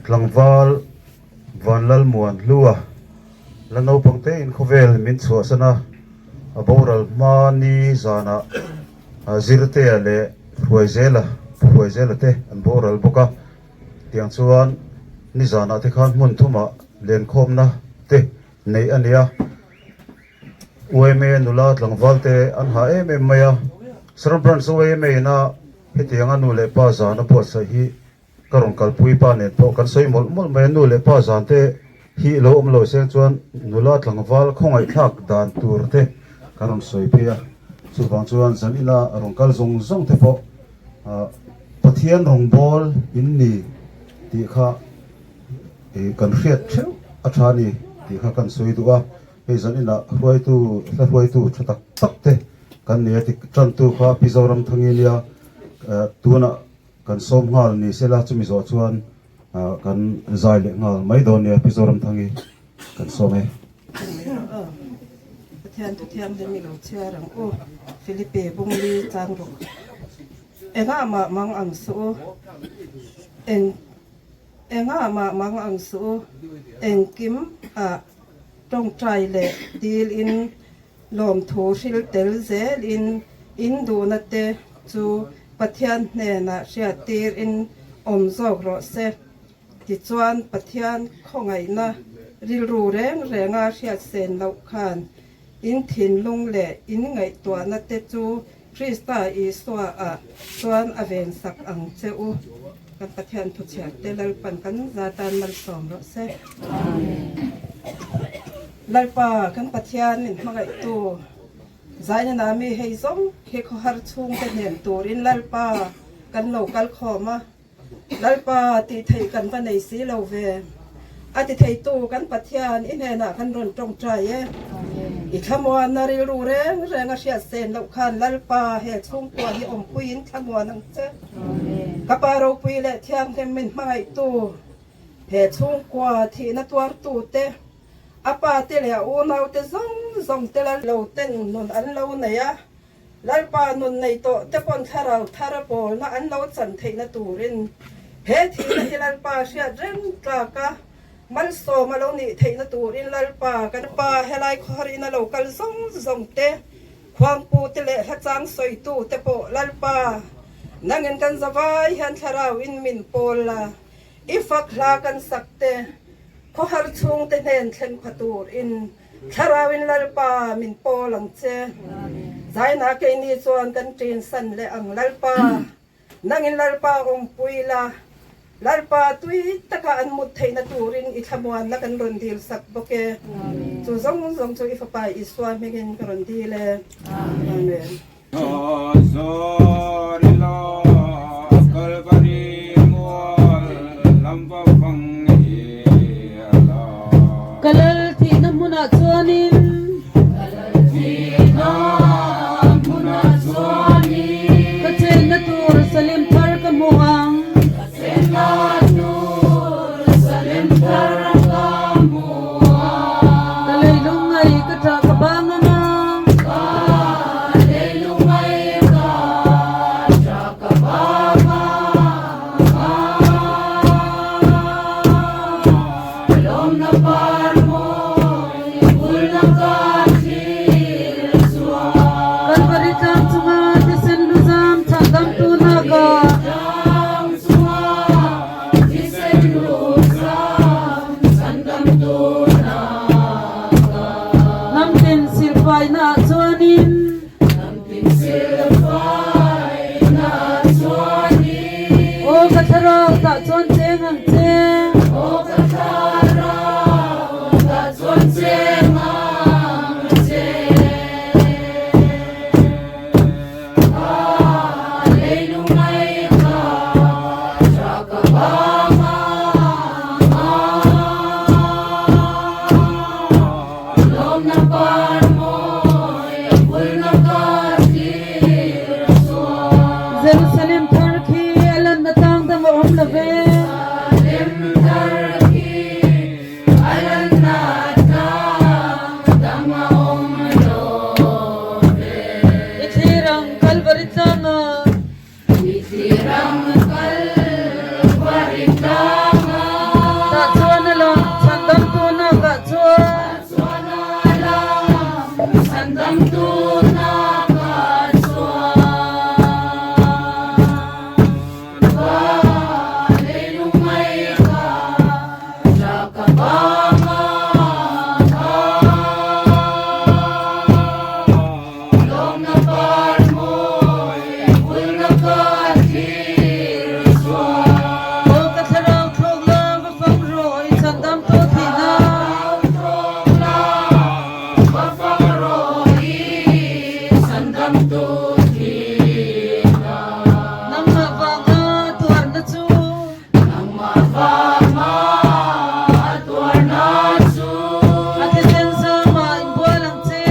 tlangwal vanlal muan lua lano pangte in khovel min chua sana aboral mani zana zirte ale huaizela te an boral boka tiang chuan ni zana te khan mun thuma len khomna te nei ania ueme nula tlangwal te an ha em maya sarabran so ueme na hetianga nu le pa zana po sa hi karong kalpui pa net po kan soi mol mai nu le pa zan te hi lo lo se chuan nula tlangwal khongai thak dan tur te karong soi pia chu wang chuan san ila rong kal zong te po pathian rong bol in ni ti kha kan hriat theu athani ti kha kan soi duwa he zan ila huai tu thatak tak te kan ne ti tran tu kha pizoram thangilia tuna kan som ngal ni sela chumi zo chuan kan zai le ngal mai don ne pizoram thangi kan some thian tu thiam de mi lo chia rang o philippe bung li chang ro enga ma mang ang su enga ma mang ang su eng kim a tong trai le dil in lom tho sil tel zel in du na te chu pathian ne na ria tir in om zok ro se ti chuan pathian khongai na ril ru reng renga ria sen lo khan in thin lung le in ngai to na te chu krista iswa a chuan aven sak ang cheu kan pathian thu chia te lal pan kan zatan mal som ro se lalpa kan pathian in magai tu zaina nami hei zong he kho har chung te nem turin lalpa kan lo kal khoma lalpa ti thei kan va nei si lo ve ati thei tu kan pathian in he na kan ron tong trai e i thamwa nari ru reng renga sia sen lo khan lalpa he chung kwa hi om puin thamwa nang che kaparo pui le thiang tem min mai tu he chung kwa thi na tuar tu te apa te le u nau te zong te la lo ten non an lo ne ya lalpa non nei to te pon tharau tharapol na an lo chan thei na turin he thi na hi lalpa sia reng tra ka mal so malo ni thei na turin lalpa kan pa helai khori na lo kal zong te khwang pu te le ha chang soi tu te po lalpa nangin kan zawai han tharau in min pola ifak la kan sakte ko har chung te nen thlen khatur in tharawin lalpa min polang che zaina ke ni chuan kan tin san le ang lalpa nangin lalpa ong puila lalpa tui taka an mut theina turin i thamwan la kan ron dil sak boke chu zong chu ifa iswa megen ron dile amen sorry lo kalvari mol lamba pang kalal thi na muna chuanin ka chen na tur salim thar ka muang kalai lungai ka tra ka banganga Itirang kalbarita Ati sensa ma imbualang te.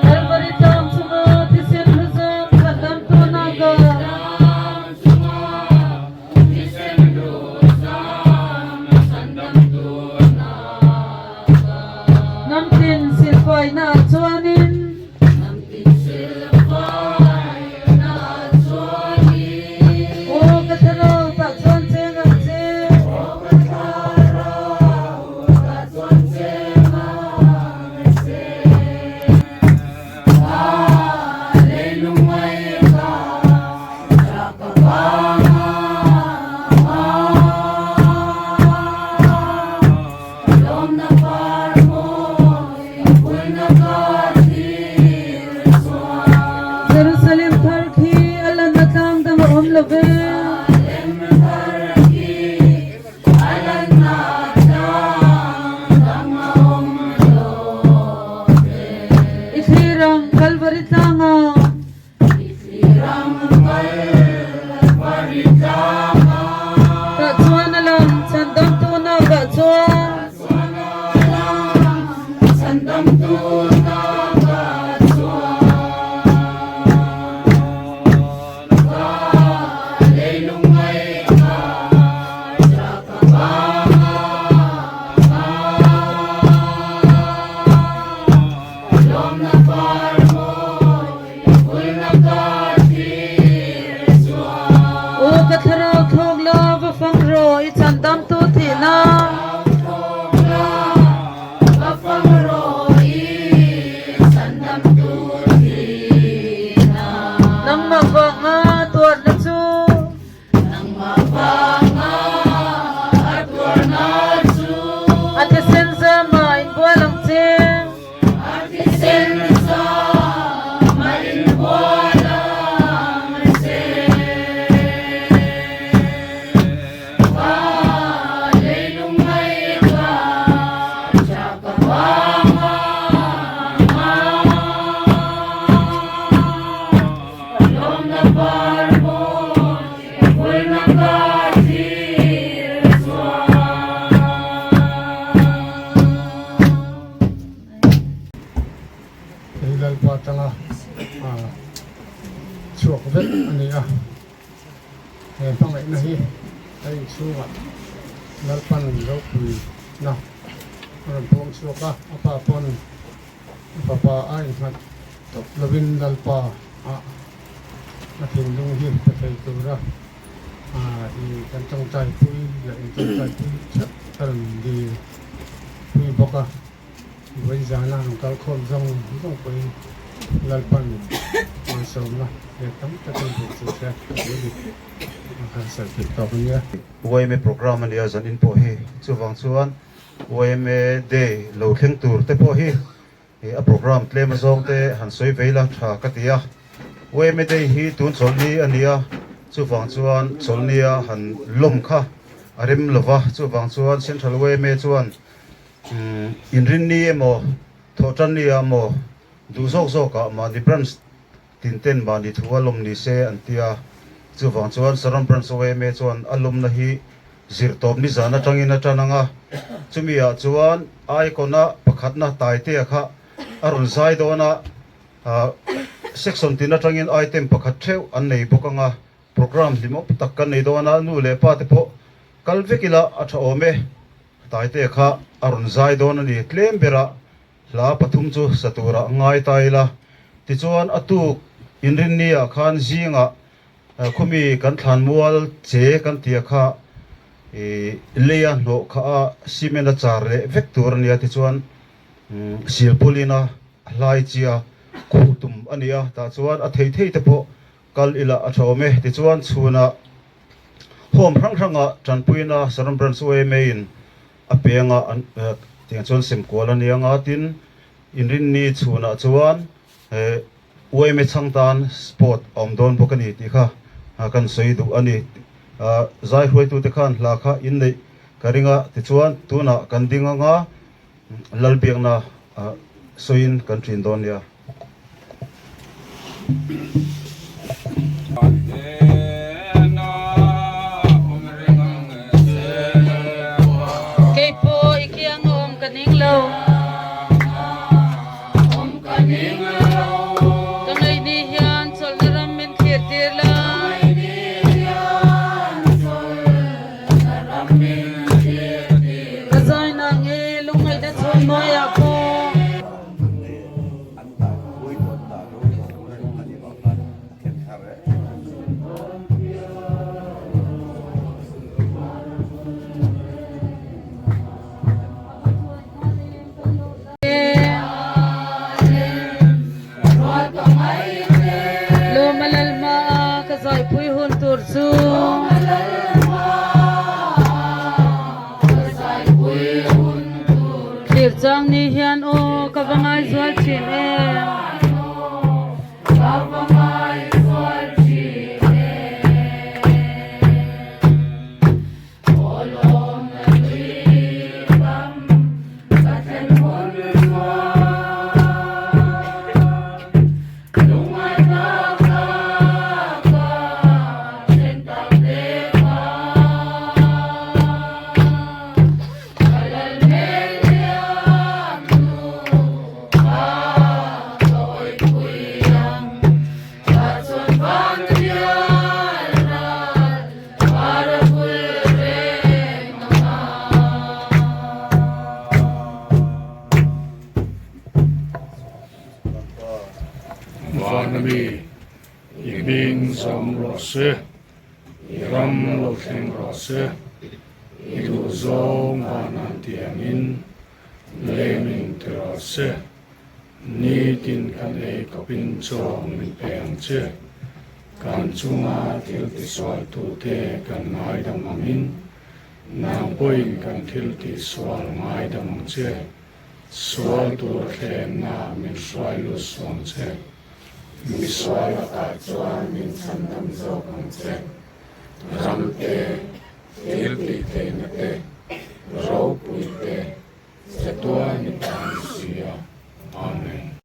Albaritang sunod isin huzam kadam tunaga. Namtin silpay na atsuanin. O kataraw taksuan sengang te. Jerusalem tarki alam natang dang omlove. Itirang kalbaritanga. Taksuan alam sandang tunaga tsuan. O katharaw thogla bafangro itandam tu thina. Nang mabanga tuat na chu. Ati sensa ma imbualang te. Ilal patanga chuak vet ani a he pangai na hi ai chuwa lalpan lo pui na ram pong chuka apa pon papa ai ngat top lovin lalpa a na thindung hi ta thei tura i kan tong chai pui la in tong chai pui chat taran di pui boka với giá là cao khôn rong quay lalpan masam lah ya tam tak sukses jadi akan sakit tak punya OMA program ni azan in po hi chuwang chuan OMA day lo thleng tur te po hi a program tlem zong te han soi veila tha katia OMA day hi tun cholni ania chuwang chuan cholnia han lom kha arim lova chuwang chuan central OMA chuan inrin ni emo thotan ni amo du zok zok ka ma difference tinten ma ni thualom ni se antia chuwang chuan saram branch OMA chuan alum na hi zirtop ni zana tangin atananga chumia chuan ai kona pakhatna taite kha arun sai dona section tin atangin item pakhat theu an nei bokanga program limop takkan nei dona nu le pa te po kalvekila atha ome taite kha arun zai dona ni klem bera la pathum chu satura ngai taila ti chuan atu inrin ni a khan zinga khumi kan thlan mual che kan tia kha leya no kha simena char le vector nia ti chuan silpolina hlai chia khutum ania ta chuan a thei thei te po kal ila a thome ti chuan chhuna hom rang ranga chanpuina saram branch OMA in apenga tiang chuan sem kola nia nga tin inrin ni chuna chuan uai me changtan sport om don bokani ti kha kan soi du ani zai hroi tu te khan la kha in nei karinga ti chuan tuna kan dinga nga lalbiak na soin kan trin don ya Kay po ikiang om kaning law. Kangay di yan sol na ramin kirtir lang. Kazay nang ilong ay datsun mo ako. Lumalalma kazay puy huntur su. Tirchang ni hiyan o kabangay zwal chin Vanami Yibing Zam Rose Iram Lotheng Rose Ilu Zong Anantiamin Leming Terose Nitin Kane Kapin Chong Min Peng Che Kan Chunga Til Tiswal Tute Kan Ngai Dam Amin Nang Poin Kan Til Tiswal Ngai Dam Che Swal Tur Khen Na Min Swai Lu Swang Che Miswai Akat Chuan Min Chan Dam Zok Ang Che Ram Te